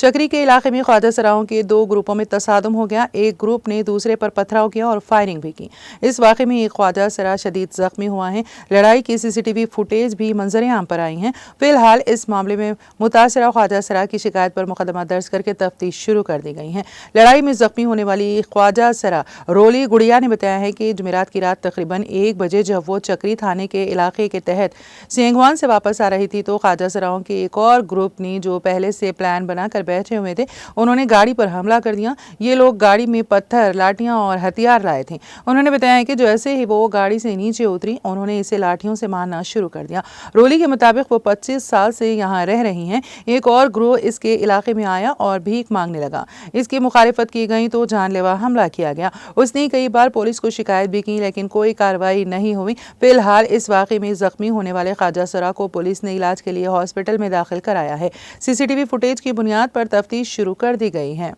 चक्री के इलाके में ख्वाजा सराओं के दो ग्रुपों में तसादुम हो गया। एक ग्रुप ने दूसरे पर पथराव किया और फायरिंग भी की। इस वाक़े में एक ख्वाजा सरा शदीद जख्मी हुआ है। लड़ाई की CCTV फुटेज भी मंजर आम पर आई हैं। फिलहाल इस मामले में मुतासरा ख्वाजा सरा की शिकायत पर मुकदमा दर्ज करके तफ्तीश शुरू कर दी गई है। लड़ाई में जख्मी होने वाली ख्वाजा सरा रोली गुड़िया ने बताया है कि जुमेरात की रात तकरीबन 1 बजे जब वो चक्री थाने के इलाके के तहत सेंगवान से वापस आ रही थी तो ख्वाजा सराओं के एक और ग्रुप ने जो पहले से प्लान बनाकर बैठे हुए थे, उन्होंने गाड़ी पर हमला कर दिया। ये लोग गाड़ी में पत्थर, लाठियां और हथियार लाए थे। उन्होंने बताया कि जैसे ही वो गाड़ी से नीचे उतरी, उन्होंने इसे लाठियों से मारना शुरू कर दिया। रोली के मुताबिक वो 25 साल से यहाँ रह रही हैं। एक और ग्रोह इसके इलाके में आया और भीख मांगने लगा। इसकी मुखालिफत की गई तो जानलेवा हमला किया गया। उसने कई बार पुलिस को शिकायत भी की, लेकिन कोई कार्रवाई नहीं हुई। फिलहाल इस वाक़े में जख्मी होने वाले ख्वाजा सरा को पुलिस ने इलाज के लिए हॉस्पिटल में दाखिल कराया है। CCTV फुटेज की बुनियाद पर तफ्तीश शुरू कर दी गई है।